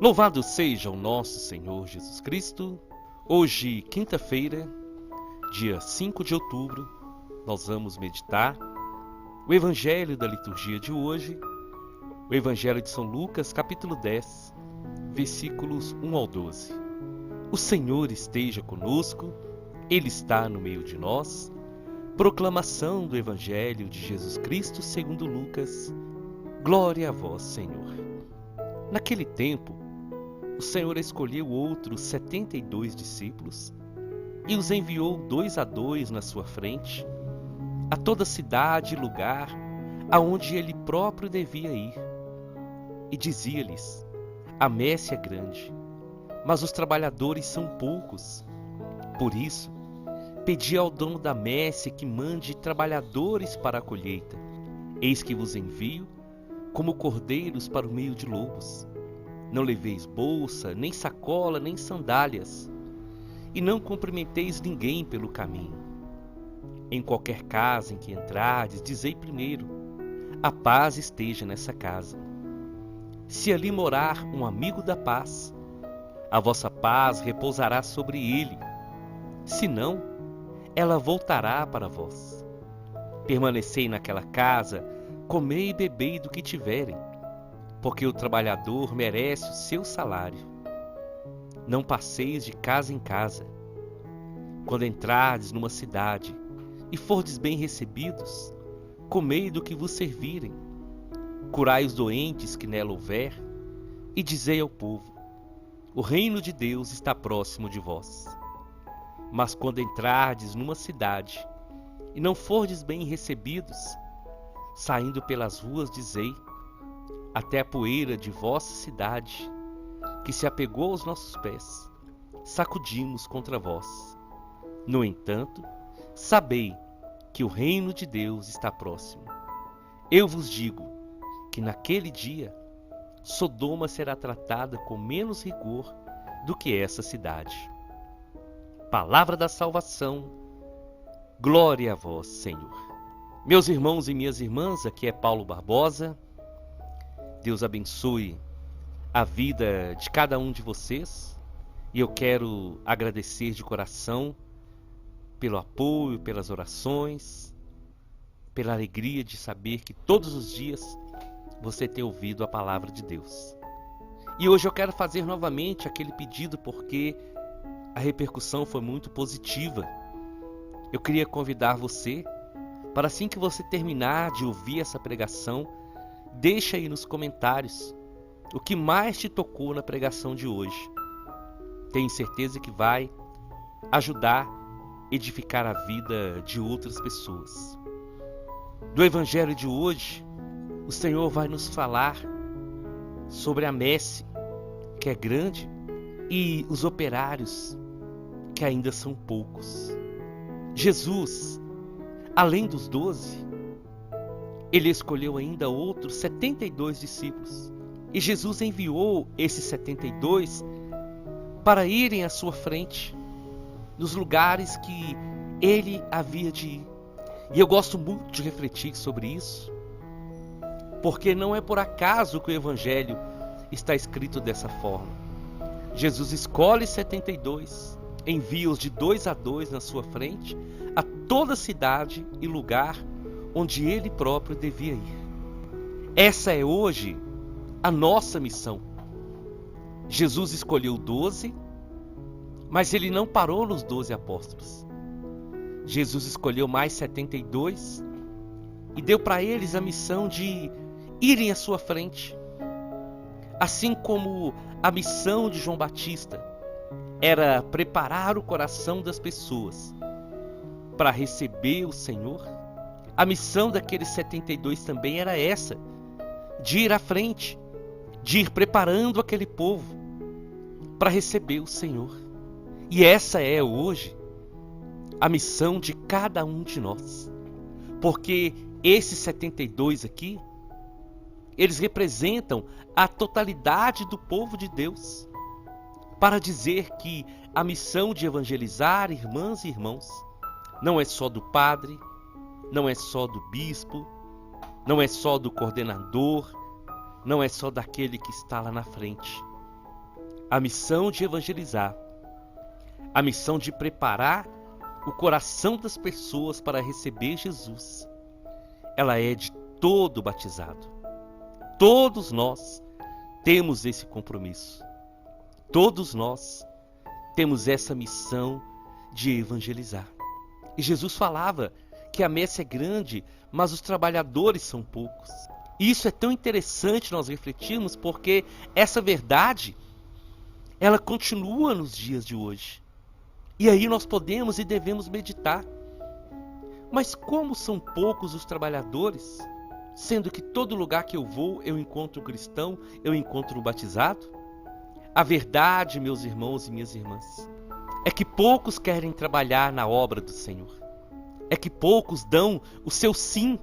Louvado seja o nosso Senhor Jesus Cristo. Hoje, quinta-feira, dia 5 de outubro, nós vamos meditar o Evangelho da liturgia de hoje, o Evangelho de São Lucas, capítulo 10, versículos 1 ao 12. O Senhor esteja conosco, Ele está no meio de nós. Proclamação do Evangelho de Jesus Cristo segundo Lucas. Glória a vós, Senhor. Naquele tempo, o Senhor escolheu outros 72 discípulos e os enviou 2 a 2 na sua frente, a toda cidade e lugar aonde ele próprio devia ir. E dizia-lhes: a messe é grande, mas os trabalhadores são poucos. Por isso, pedi ao dono da messe que mande trabalhadores para a colheita. Eis que vos envio como cordeiros para o meio de lobos. Não leveis bolsa, nem sacola, nem sandálias, e não cumprimenteis ninguém pelo caminho. Em qualquer casa em que entrardes, dizei primeiro: a paz esteja nessa casa. Se ali morar um amigo da paz, a vossa paz repousará sobre ele. Se não, ela voltará para vós. Permanecei naquela casa, comei e bebei do que tiverem, porque o trabalhador merece o seu salário. Não passeis de casa em casa. Quando entrardes numa cidade e fordes bem recebidos, comei do que vos servirem. Curai os doentes que nela houver, e dizei ao povo: o reino de Deus está próximo de vós. Mas quando entrardes numa cidade e não fordes bem recebidos, saindo pelas ruas dizei: até a poeira de vossa cidade, que se apegou aos nossos pés, sacudimos contra vós. No entanto, sabei que o reino de Deus está próximo. Eu vos digo que naquele dia Sodoma será tratada com menos rigor do que essa cidade. Palavra da salvação, glória a vós, Senhor. Meus irmãos e minhas irmãs, aqui é Paulo Barbosa. Deus abençoe a vida de cada um de vocês. E eu quero agradecer de coração pelo apoio, pelas orações, pela alegria de saber que todos os dias você tem ouvido a palavra de Deus. E hoje eu quero fazer novamente aquele pedido porque a repercussão foi muito positiva. Eu queria convidar você para, assim que você terminar de ouvir essa pregação, deixa aí nos comentários o que mais te tocou na pregação de hoje. Tenho certeza que vai ajudar a edificar a vida de outras pessoas. Do Evangelho de hoje, o Senhor vai nos falar sobre a messe, que é grande, e os operários, que ainda são poucos. Jesus, além dos 12, ele escolheu ainda outros 72 discípulos. E Jesus enviou esses 72 para irem à sua frente, nos lugares que ele havia de ir. E eu gosto muito de refletir sobre isso, porque não é por acaso que o Evangelho está escrito dessa forma. Jesus escolhe 72, envia-os de 2 a 2 na sua frente, a toda cidade e lugar onde ele próprio devia ir. Essa é hoje a nossa missão. Jesus escolheu 12, mas ele não parou nos 12 apóstolos. Jesus escolheu mais 72 e deu para eles a missão de irem à sua frente. Assim como a missão de João Batista era preparar o coração das pessoas para receber o Senhor, a missão daqueles 72 também era essa, de ir à frente, de ir preparando aquele povo para receber o Senhor. E essa é hoje a missão de cada um de nós, porque esses 72 aqui, eles representam a totalidade do povo de Deus, para dizer que a missão de evangelizar irmãs e irmãos não é só do padre, não é só do bispo, não é só do coordenador, não é só daquele que está lá na frente, a missão de evangelizar, a missão de preparar o coração das pessoas para receber Jesus, ela é de todo batizado. Todos nós temos esse compromisso. Todos nós temos essa missão de evangelizar. E Jesus falava que a messe é grande, mas os trabalhadores são poucos. E isso é tão interessante nós refletirmos, porque essa verdade, ela continua nos dias de hoje. E aí nós podemos e devemos meditar. Mas como são poucos os trabalhadores, sendo que todo lugar que eu vou, eu encontro um cristão, eu encontro um batizado? A verdade, meus irmãos e minhas irmãs, é que poucos querem trabalhar na obra do Senhor. É que poucos dão o seu sim.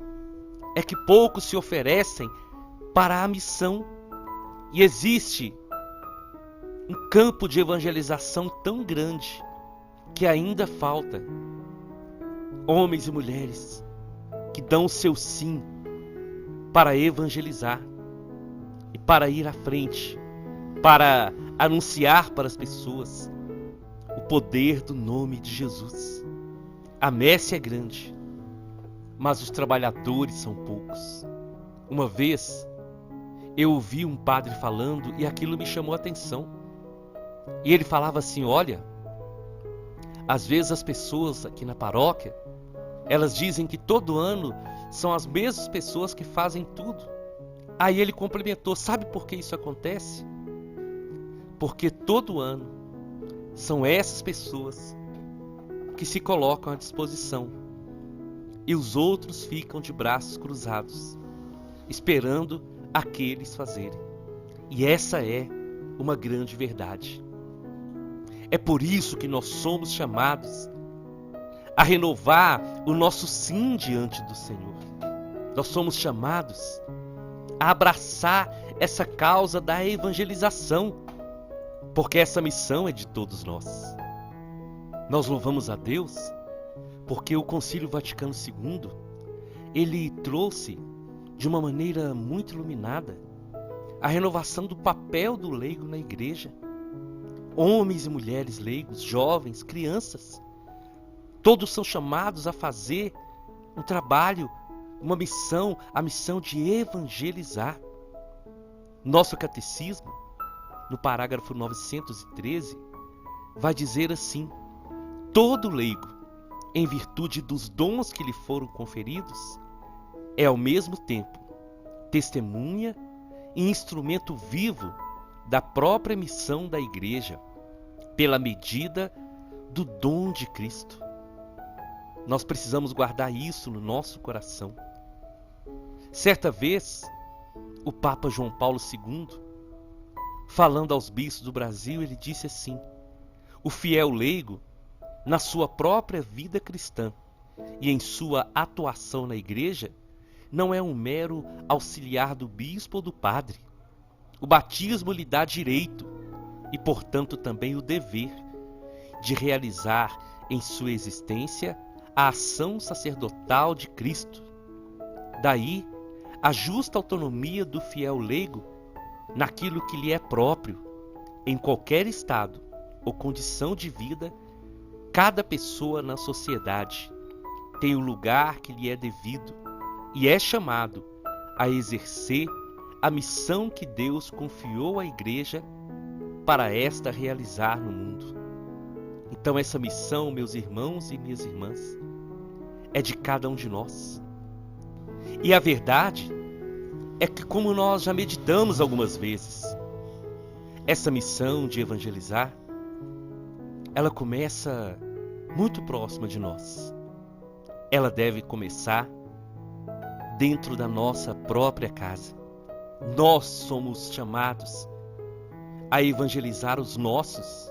É que poucos se oferecem para a missão. E existe um campo de evangelização tão grande que ainda falta homens e mulheres que dão o seu sim para evangelizar e para ir à frente, para anunciar para as pessoas o poder do nome de Jesus. A messe é grande, mas os trabalhadores são poucos. Uma vez eu ouvi um padre falando e aquilo me chamou a atenção. E ele falava assim: olha, às vezes as pessoas aqui na paróquia, elas dizem que todo ano são as mesmas pessoas que fazem tudo. Aí ele complementou: sabe por que isso acontece? Porque todo ano são essas pessoas que se colocam à disposição e os outros ficam de braços cruzados, esperando aqueles fazerem. E essa é uma grande verdade. É por isso que nós somos chamados a renovar o nosso sim diante do Senhor. Nós somos chamados a abraçar essa causa da evangelização, porque essa missão é de todos nós. Nós louvamos a Deus porque o Concílio Vaticano II, ele trouxe de uma maneira muito iluminada a renovação do papel do leigo na igreja. Homens e mulheres leigos, jovens, crianças, todos são chamados a fazer um trabalho, uma missão, a missão de evangelizar. Nosso catecismo, no parágrafo 913, vai dizer assim: todo leigo, em virtude dos dons que lhe foram conferidos, é ao mesmo tempo testemunha e instrumento vivo da própria missão da igreja, pela medida do dom de Cristo. Nós precisamos guardar isso no nosso coração. Certa vez, o Papa João Paulo II, falando aos bispos do Brasil, ele disse assim: o fiel leigo, na sua própria vida cristã e em sua atuação na igreja, não é um mero auxiliar do bispo ou do padre. O batismo lhe dá direito e, portanto, também o dever de realizar em sua existência a ação sacerdotal de Cristo. Daí, a justa autonomia do fiel leigo naquilo que lhe é próprio. Em qualquer estado ou condição de vida, cada pessoa na sociedade tem o lugar que lhe é devido e é chamado a exercer a missão que Deus confiou à igreja para esta realizar no mundo. Então essa missão, meus irmãos e minhas irmãs, é de cada um de nós. E a verdade é que, como nós já meditamos algumas vezes, essa missão de evangelizar, ela começa muito próxima de nós. Ela deve começar dentro da nossa própria casa. Nós somos chamados a evangelizar os nossos,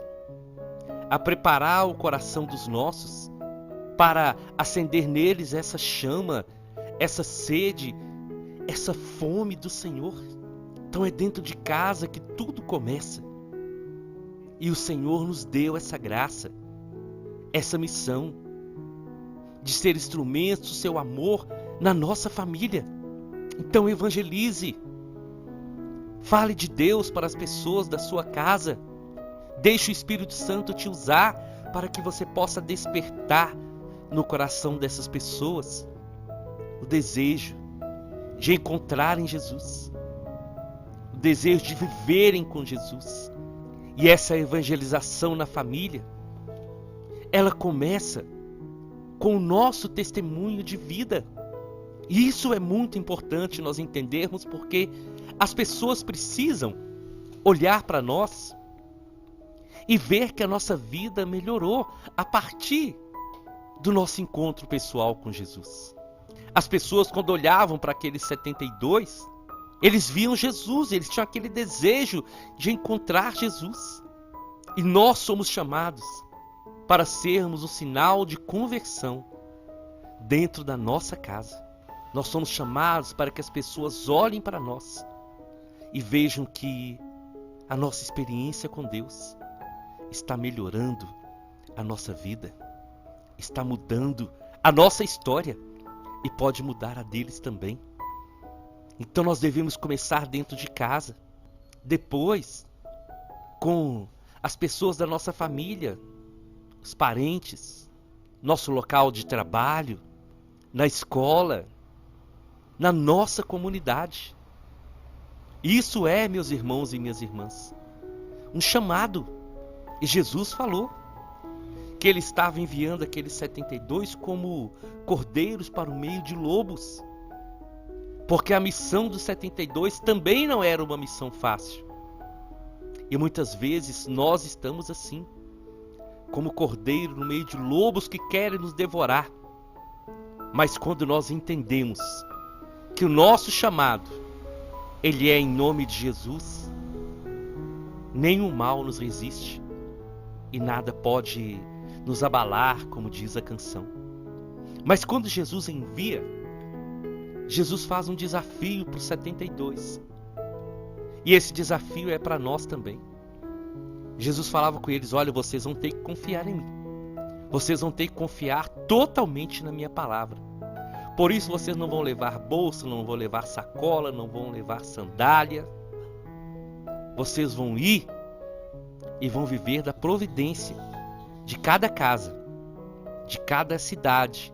a preparar o coração dos nossos para acender neles essa chama, essa sede, essa fome do Senhor. Então é dentro de casa que tudo começa. E o Senhor nos deu essa graça, essa missão de ser instrumentos do seu amor na nossa família. Então evangelize. Fale de Deus para as pessoas da sua casa. Deixe o Espírito Santo te usar para que você possa despertar no coração dessas pessoas o desejo de encontrarem Jesus, o desejo de viverem com Jesus. E essa evangelização na família, ela começa com o nosso testemunho de vida. E isso é muito importante nós entendermos, porque as pessoas precisam olhar para nós e ver que a nossa vida melhorou a partir do nosso encontro pessoal com Jesus. As pessoas, quando olhavam para aqueles 72, eles viam Jesus, eles tinham aquele desejo de encontrar Jesus. E nós somos chamados para sermos o sinal de conversão dentro da nossa casa. Nós somos chamados para que as pessoas olhem para nós e vejam que a nossa experiência com Deus está melhorando a nossa vida, está mudando a nossa história e pode mudar a deles também. Então nós devemos começar dentro de casa, depois com as pessoas da nossa família, os parentes, nosso local de trabalho, na escola, na nossa comunidade. Isso é, meus irmãos e minhas irmãs, um chamado. E Jesus falou que ele estava enviando aqueles 72 como cordeiros para o meio de lobos. Porque a missão dos 72 também não era uma missão fácil. E muitas vezes nós estamos assim, como cordeiro no meio de lobos que querem nos devorar. Mas quando nós entendemos que o nosso chamado, ele é em nome de Jesus, nenhum mal nos resiste e nada pode nos abalar, como diz a canção. Mas quando Jesus envia, Jesus faz um desafio para os 72. E esse desafio é para nós também. Jesus falava com eles: olha, vocês vão ter que confiar em mim. Vocês vão ter que confiar totalmente na minha palavra. Por isso vocês não vão levar bolsa, não vão levar sacola, não vão levar sandália. Vocês vão ir e vão viver da providência de cada casa, de cada cidade,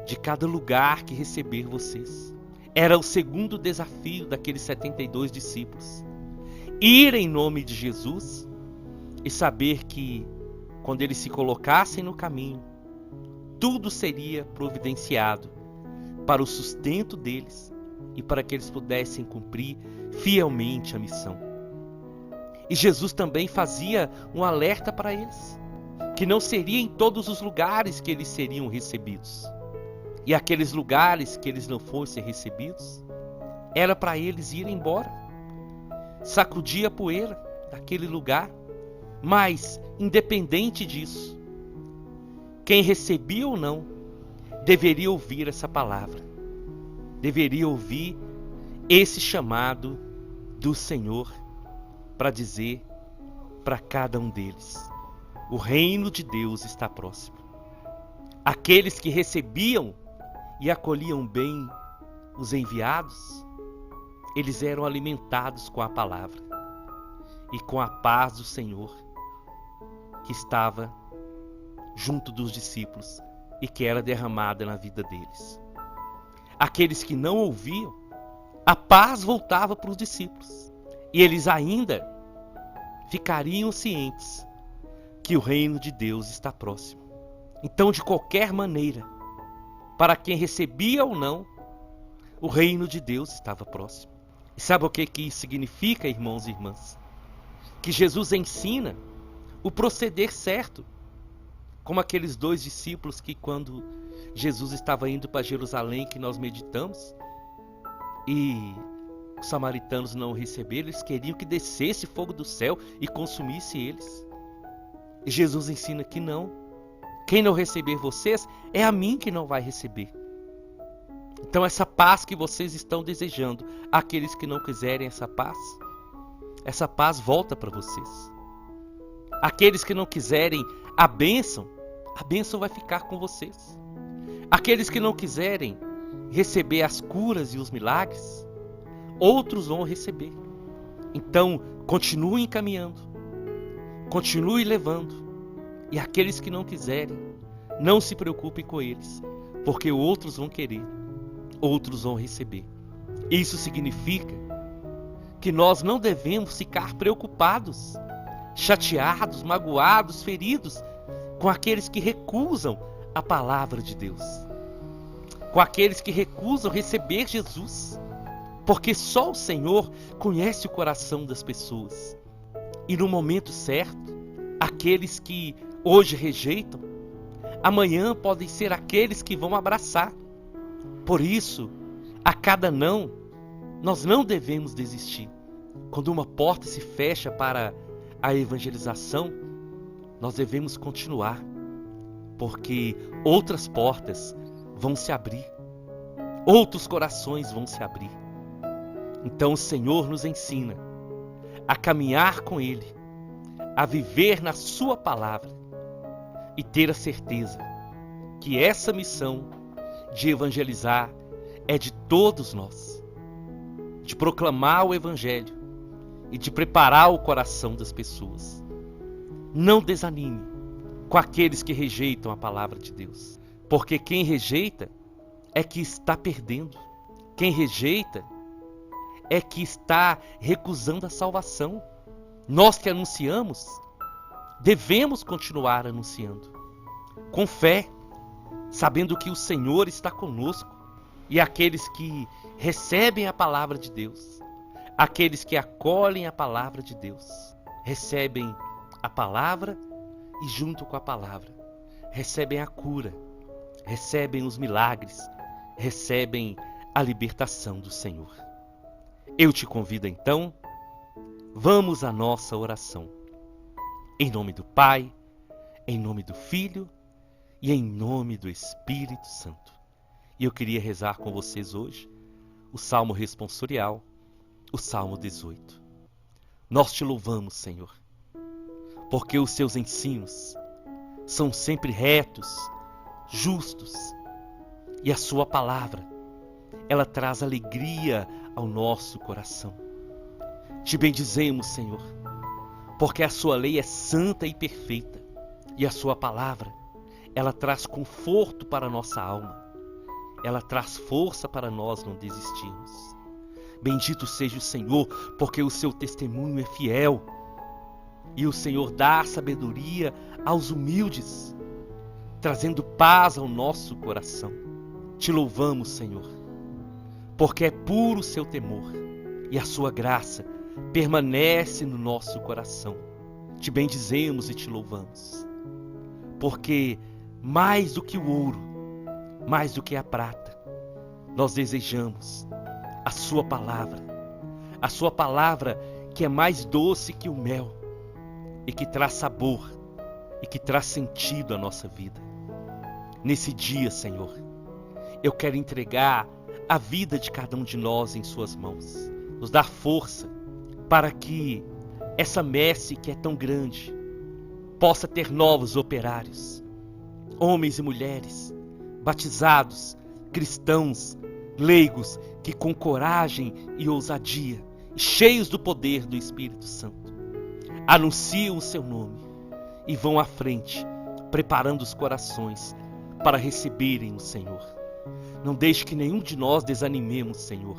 de cada lugar que receber vocês. Era o segundo desafio daqueles 72 discípulos. Ir em nome de Jesus e saber que quando eles se colocassem no caminho, tudo seria providenciado para o sustento deles e para que eles pudessem cumprir fielmente a missão. E Jesus também fazia um alerta para eles, que não seria em todos os lugares que eles seriam recebidos. E aqueles lugares que eles não fossem recebidos, era para eles ir embora, sacudir a poeira daquele lugar. Mas, independente disso, quem recebia ou não, deveria ouvir essa palavra, deveria ouvir esse chamado do Senhor para dizer para cada um deles: o reino de Deus está próximo. Aqueles que recebiam e acolhiam bem os enviados, eles eram alimentados com a palavra e com a paz do Senhor que estava junto dos discípulos e que era derramada na vida deles. Aqueles que não ouviam, a paz voltava para os discípulos e eles ainda ficariam cientes que o reino de Deus está próximo. Então, de qualquer maneira, para quem recebia ou não, o reino de Deus estava próximo. E sabe o que isso significa, irmãos e irmãs? Que Jesus ensina o proceder certo, como aqueles 2 discípulos que, quando Jesus estava indo para Jerusalém, que nós meditamos, e os samaritanos não o receberam, eles queriam que descesse fogo do céu e consumisse eles. E Jesus ensina que não. Quem não receber vocês, é a mim que não vai receber. Então essa paz que vocês estão desejando, aqueles que não quiserem essa paz volta para vocês. Aqueles que não quiserem a bênção vai ficar com vocês. Aqueles que não quiserem receber as curas e os milagres, outros vão receber. Então, continuem caminhando. continue levando. E aqueles que não quiserem, não se preocupe com eles, porque outros vão querer, outros vão receber. Isso significa que nós não devemos ficar preocupados, chateados, magoados, feridos com aqueles que recusam a palavra de Deus, com aqueles que recusam receber Jesus, porque só o Senhor conhece o coração das pessoas. E no momento certo, aqueles que hoje rejeitam, amanhã podem ser aqueles que vão abraçar. Por isso, a cada não, nós não devemos desistir. Quando uma porta se fecha para a evangelização, nós devemos continuar, porque outras portas vão se abrir, outros corações vão se abrir. Então o Senhor nos ensina a caminhar com Ele, a viver na Sua palavra e ter a certeza que essa missão de evangelizar é de todos nós, de proclamar o Evangelho e de preparar o coração das pessoas. Não desanime com aqueles que rejeitam a palavra de Deus, porque quem rejeita é que está perdendo. Quem rejeita é que está recusando a salvação. Nós que anunciamos, devemos continuar anunciando, com fé, sabendo que o Senhor está conosco. E aqueles que recebem a palavra de Deus, aqueles que acolhem a palavra de Deus, recebem a palavra e junto com a palavra, recebem a cura, recebem os milagres, recebem a libertação do Senhor. Eu te convido então, vamos à nossa oração. Em nome do Pai, em nome do Filho e em nome do Espírito Santo. E eu queria rezar com vocês hoje o Salmo responsorial, o Salmo 18. Nós te louvamos, Senhor, porque os seus ensinos são sempre retos, justos, e a sua palavra, ela traz alegria ao nosso coração. Te bendizemos, Senhor, porque a sua lei é santa e perfeita, e a sua palavra, ela traz conforto para a nossa alma. Ela traz força para nós não desistirmos. Bendito seja o Senhor, porque o seu testemunho é fiel. E o Senhor dá sabedoria aos humildes, trazendo paz ao nosso coração. Te louvamos, Senhor, porque é puro o seu temor e a sua graça permanece no nosso coração. Te bendizemos e te louvamos, porque mais do que o ouro, mais do que a prata, nós desejamos a sua palavra que é mais doce que o mel e que traz sabor e que traz sentido à nossa vida. Nesse dia, Senhor, eu quero entregar a vida de cada um de nós em suas mãos. Nos dá força para que essa messe que é tão grande possa ter novos operários, homens e mulheres batizados, cristãos, leigos, que com coragem e ousadia, cheios do poder do Espírito Santo, anunciam o seu nome e vão à frente, preparando os corações para receberem o Senhor. Não deixe que nenhum de nós desanimemos, Senhor,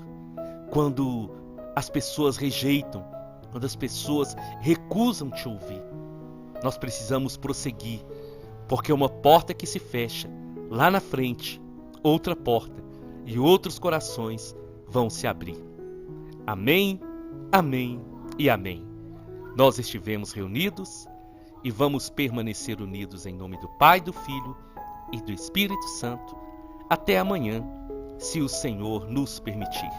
quando as pessoas rejeitam, quando as pessoas recusam te ouvir. Nós precisamos prosseguir, porque uma porta que se fecha, lá na frente, outra porta e outros corações vão se abrir. Amém, amém e amém. Nós estivemos reunidos e vamos permanecer unidos em nome do Pai, do Filho e do Espírito Santo até amanhã, se o Senhor nos permitir.